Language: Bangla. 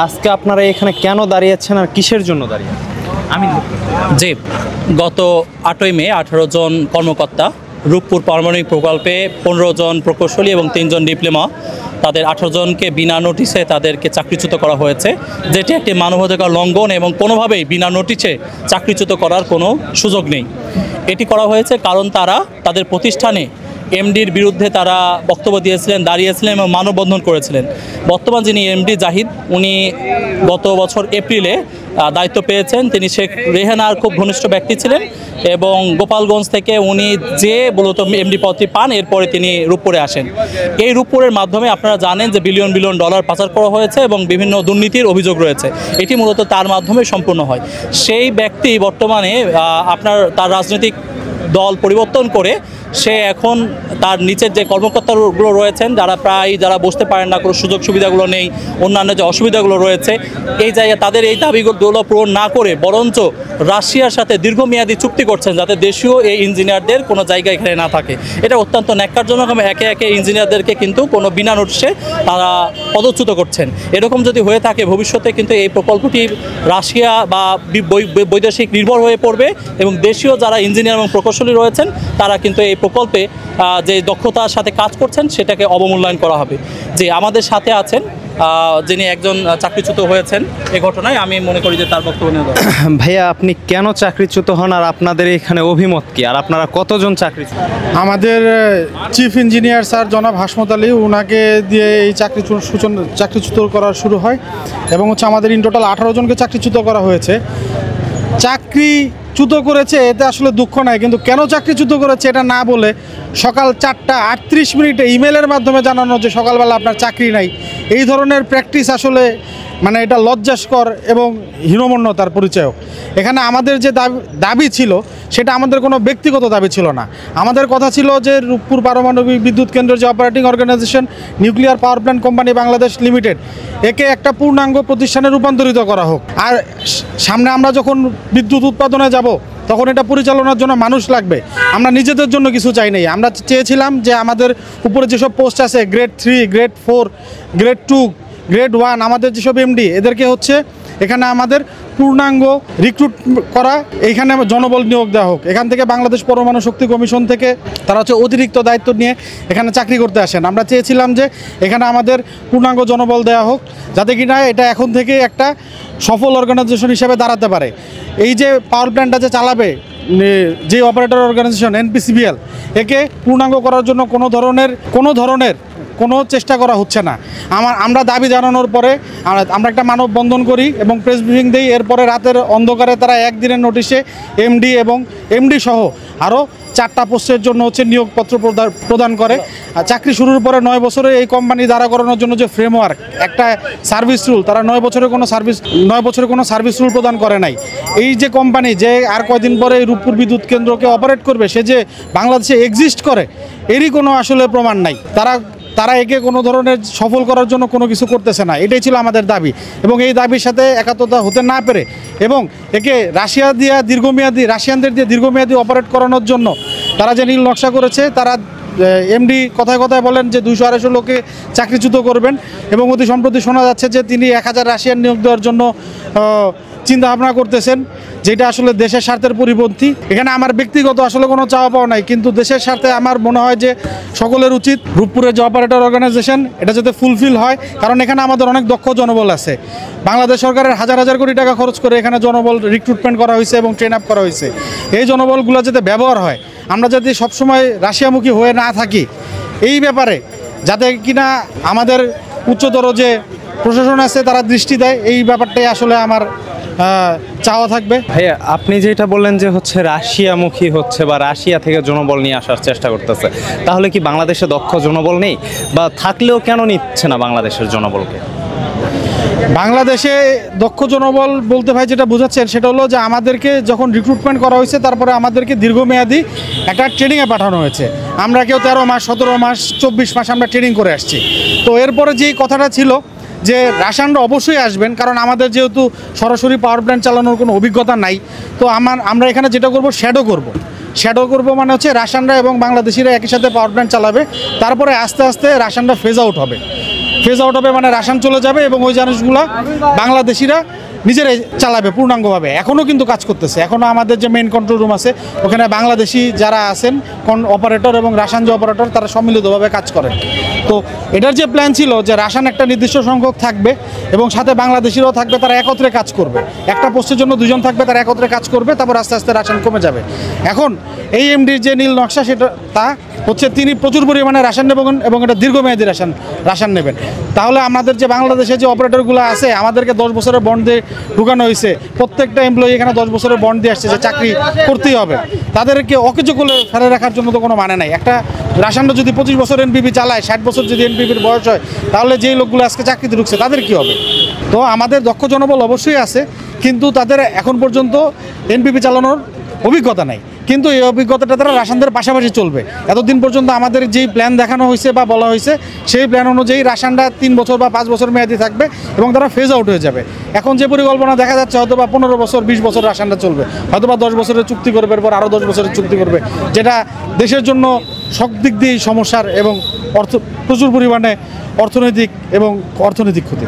আজকে আপনারা এখানে কেন দাঁড়িয়েছেন আর কিসের জন্য দাঁড়িয়েছেন? জি, গত 8ই মে 18 জন কর্মকর্তা রূপপুর পারমাণবিক প্রকল্পে 15 জন প্রকৌশলী এবং 3 জন ডিপ্লোমা তাদের 18 জনকে বিনা নোটিশে তাদেরকে চাকরিচ্যুত করা হয়েছে, যেটি একটি মানবাধিকার লঙ্ঘন এবং কোনোভাবেই বিনা নোটিশে চাকরিচ্যুত করার কোনো সুযোগ নেই। এটি করা হয়েছে কারণ তারা তাদের প্রতিষ্ঠানে এমডির বিরুদ্ধে তারা বক্তব্য দিয়েছিলেন, দাঁড়িয়েছিলেন এবং মানববন্ধন করেছিলেন। বর্তমান যিনি এমডি জাহিদ, উনি গত বছর এপ্রিলে দায়িত্ব পেয়েছেন। তিনি শেখ রেহানার খুব ঘনিষ্ঠ ব্যক্তি ছিলেন এবং গোপালগঞ্জ থেকে উনি যে মূলত এমডি পদটি পান, এরপরে তিনি রূপপুরে আসেন। এই রূপপুরের মাধ্যমে আপনারা জানেন যে বিলিয়ন বিলিয়ন ডলার পাচার করা হয়েছে এবং বিভিন্ন দুর্নীতির অভিযোগ রয়েছে। এটি মূলত তার মাধ্যমে সম্পূর্ণ হয়। সেই ব্যক্তি বর্তমানে তার রাজনৈতিক দল পরিবর্তন করে সে এখন তার নিচের যে কর্মকর্তাগুলো রয়েছেন, যারা বসতে পারেন না, কোনো সুযোগ সুবিধাগুলো নেই, অন্যান্য যে অসুবিধাগুলো রয়েছে, এই জায়গায় তাদের এই দাবিগুলো পূরণ না করে বরঞ্চ রাশিয়ার সাথে দীর্ঘমেয়াদী চুক্তি করছেন যাতে দেশীয় এই ইঞ্জিনিয়ারদের কোনো জায়গা এখানে না থাকে। এটা অত্যন্ত ন্যাক্কারজনক এবং একে একে ইঞ্জিনিয়ারদেরকে কিন্তু কোনো বিনা নোটিশে তারা পদচ্যুত করছেন। এরকম যদি হয়ে থাকে ভবিষ্যতে কিন্তু এই প্রকল্পটি রাশিয়া বা বৈদেশিক নির্ভর হয়ে পড়বে এবং দেশীয় যারা ইঞ্জিনিয়ার এবং প্রকৌশলী রয়েছেন তারা কিন্তু এই প্রকল্পে যে দক্ষতার সাথে কাজ করছেন সেটাকে অবমূল্যায়ন করা হবে। যে আমাদের সাথে আছেন যিনি একজন চাকরিচ্যুত হয়েছেন এই ঘটনায়, আমি মনে করি যে তার বক্তব্য নিয়ে দেওয়া। ভাইয়া, আপনি কেন চাকরিচ্যুত হন আর আপনাদের এখানে অভিমত কি, আর আপনারা কতজন চাকরিচ্যুত? আমাদের চিফ ইঞ্জিনিয়ার স্যার জনাব হাসমত আলী, ওনাকে দিয়ে এই চাকরিচ্যুত করা শুরু হয় এবং আমাদের ইন টোটাল 18 জনকে চাকরিচ্যুত করা হয়েছে। চাকরিচ্যুত করেছে এতে আসলে দুঃখ নাই, কিন্তু কেন চাকরিচ্যুত করেছে এটা না বলে সকাল 4টা 38 ইমেলের মাধ্যমে জানানো যে সকালবেলা আপনার চাকরি নাই, এই ধরনের প্র্যাকটিস আসলে এটা লজ্জাস্কর এবং হীনমন্যতার পরিচয়। এখানে আমাদের যে দাবি ছিল সেটা আমাদের কোনো ব্যক্তিগত দাবি ছিল না। আমাদের কথা ছিল যে রূপপুর পারমাণবিক বিদ্যুৎ কেন্দ্রের যে operating organisation nuclear power plant company Bangladesh limited, একে একটা পূর্ণাঙ্গ প্রতিষ্ঠানে রূপান্তরিত করা হোক। আর সামনে আমরা যখন বিদ্যুৎ উৎপাদনে যাব তখন এটা পরিচালনার জন্য মানুষ লাগবে। আমরা নিজেদের জন্য কিছু চাই নাই। আমরা চেয়েছিলাম যে আমাদের উপরে যেসব পোস্ট আছে গ্রেড 3, গ্রেড 4, গ্রেড 2, গ্রেড 1, আমাদের যেসব এমডি এদেরকে এখানে আমাদের পূর্ণাঙ্গ রিক্রুট করা, এইখানে জনবল নিয়োগ দেওয়া হোক। এখান থেকে বাংলাদেশ পরমাণু শক্তি কমিশন থেকে তারা অতিরিক্ত দায়িত্ব নিয়ে এখানে চাকরি করতে আসেন। আমরা চেয়েছিলাম যে এখানে আমাদের পূর্ণাঙ্গ জনবল দেওয়া হোক, যাতে কিনা এটা এখন থেকে একটা সফল অর্গানাইজেশন হিসেবে দাঁড়াতে পারে। এই যে পাওয়ার প্ল্যান্টটা যে চালাবে যে অপারেটর অর্গানাইজেশন এনপিসিবিএল, একে পূর্ণাঙ্গ করার জন্য কোনো ধরনের কোনো চেষ্টা করা হচ্ছে না। আমরা দাবি জানানোর পরে আমরা একটা মানববন্ধন করি এবং প্রেস ব্রিফিং দিই। এরপরে রাতের অন্ধকারে তারা একদিনের নোটিশে এমডি এবং এমডি সহ আরও 4টা পোস্টের জন্য নিয়োগপত্র প্রদান করে। চাকরি শুরুর পরে 9 বছরে এই কোম্পানি দাঁড়া করানোর জন্য যে ফ্রেমওয়ার্ক, একটা সার্ভিস রুল, তারা 9 বছরে কোনো সার্ভিস রুল প্রদান করে নাই। এই যে কোম্পানি যে আর কয়দিন পরে এই রূপপুর বিদ্যুৎ কেন্দ্রকে অপারেট করবে, সে যে বাংলাদেশে এক্সিস্ট করে এরই কোনো আসলে প্রমাণ নাই। তারা একে কোনো ধরনের সফল করার জন্য কোনো কিছু করতেছে না। এটাই ছিল আমাদের দাবি এবং এই দাবির সাথে একাত্মতা হতে না পেরে এবং একে রাশিয়ানদের দিয়ে দীর্ঘমেয়াদী অপারেট করানোর জন্য তারা যে নীল নকশা করেছে, তারা এমডি কথায় কথায় বলেন যে 200-250 লোককে চাকরিচ্যুত করবেন এবং অতি সম্প্রতি শোনা যাচ্ছে যে তিনি 1000 রাশিয়ান নিয়োগ দেওয়ার জন্য চিন্তা ভাবনা করতেছেন, যেটা আসলে দেশের স্বার্থের পরিপন্থী। এখানে আমার ব্যক্তিগত আসলে কোনো চাওয়া পাওয়া নাই, কিন্তু দেশের স্বার্থে আমার মনে হয় যে সকলের উচিত রূপপুরের যে অপারেটর অর্গানাইজেশন এটা যাতে ফুলফিল হয়, কারণ এখানে আমাদের অনেক দক্ষ জনবল আছে। বাংলাদেশ সরকারের হাজার হাজার কোটি টাকা খরচ করে এখানে জনবল রিক্রুটমেন্ট করা হয়েছে এবং ট্রেন আপ করা হয়েছে। এই জনবলগুলো যাতে ব্যবহার হয়, আমরা যাতে সবসময় রাশিয়ামুখী হয়ে না থাকি, এই ব্যাপারে যাতে কিনা আমাদের উচ্চতর যে প্রশাসন আছে তারা দৃষ্টি দেয়, এই ব্যাপারটাই আসলে আমার চাওয়া থাকবে। ভাইয়া, আপনি যেটা বললেন যে রাশিয়ামুখী বা রাশিয়া থেকে জনবল নিয়ে আসার চেষ্টা করতেছে, তাহলে কি বাংলাদেশে দক্ষ জনবল নেই, বা থাকলেও কেন নিচ্ছে না বাংলাদেশের জনবলকে? বাংলাদেশে দক্ষ জনবল বলতে ভাই যেটা বোঝাচ্ছেন সেটা হলো যে আমাদেরকে যখন রিক্রুটমেন্ট করা হয়েছে তারপরে আমাদেরকে দীর্ঘমেয়াদী একটা ট্রেনিংয়ে পাঠানো হয়েছে। আমরা কেউ 13 মাস, 17 মাস, 24 মাস আমরা ট্রেনিং করে আসছি। তো এরপরে যেই কথাটা ছিল যে রাশিয়ানরা অবশ্যই আসবেন, কারণ আমাদের যেহেতু সরাসরি পাওয়ার প্ল্যান্ট চালানোর কোনো অভিজ্ঞতা নাই, তো আমরা এখানে যেটা করব শ্যাডো করব মানে রাশিয়ানরা এবং বাংলাদেশিরা একই সাথে পাওয়ার প্ল্যান্ট চালাবে, তারপরে আস্তে আস্তে রাশিয়ানরা ফেজ আউট হবে। ফেজ আউট হবে, মানে রাসান চলে যাবে এবং ওই জিনিসগুলো বাংলাদেশিরা নিজেরাই চালাবে পূর্ণাঙ্গভাবে। এখনও কিন্তু কাজ করতেছে, এখনও আমাদের যে মেইন কন্ট্রোল রুম আছে ওখানে বাংলাদেশি যারা আছেন অপারেটর এবং রাসান যে অপারেটর তারা সম্মিলিতভাবে কাজ করেন। তো এটার যে প্ল্যান ছিল যে রাসান একটা নির্দিষ্ট সংখ্যক থাকবে এবং সাথে বাংলাদেশিরাও থাকবে, তারা একত্রে কাজ করবে, একটা পোস্টের জন্য দুজন থাকবে, তারা একত্রে কাজ করবে, তারপর আস্তে আস্তে রাসান কমে যাবে। এখন এই এমডির যে নীল নকশা সেটা তা হচ্ছে তিনি প্রচুর পরিমাণে রাসান নেবেন এবং এটা দীর্ঘমেয়াদী রাসান নেবেন। তাহলে আমাদের যে বাংলাদেশে যে অপারেটরগুলো আছে, আমাদেরকে 10 বছরের বন্ড দিয়ে ঢুকানো হয়েছে, প্রত্যেকটা এমপ্লয়ি এখানে 10 বছরের বন্ড দিয়ে আসছে যে চাকরি করতেই হবে, তাদেরকে অকেজো করে ফেলে রাখার জন্য তো কোনো মানে নাই। একটা রাসানটা যদি 25 বছর এনপিপি চালায়, 60 বছর যদি এনপিপির বয়স হয়, তাহলে যেই লোকগুলো আজকে চাকরিতে ঢুকছে তাদের কি হবে? তো আমাদের দক্ষ জনবল অবশ্যই আছে, কিন্তু তাদের এখন পর্যন্ত এনপিপি চালানোর অভিজ্ঞতা নাই, কিন্তু এই অভিজ্ঞতাটা তারা রাসানদের পাশাপাশি চলবে। এতদিন পর্যন্ত আমাদের যেই প্ল্যান দেখানো হয়েছে বা বলা হয়েছে সেই প্ল্যান অনুযায়ী রাসানটা 3 বছর বা 5 বছর মেয়াদি থাকবে এবং তারা ফেজ আউট হয়ে যাবে। এখন যে পরিকল্পনা দেখা যাচ্ছে হয়তো বা 15 বছর 20 বছর রাসানটা চলবে, হয়তো বা 10 বছরের চুক্তি করবে, এরপর আরও 10 বছরের চুক্তি করবে, যেটা দেশের জন্য সব দিক দিয়েই সমস্যার এবং প্রচুর পরিমাণে অর্থনৈতিক ক্ষতি।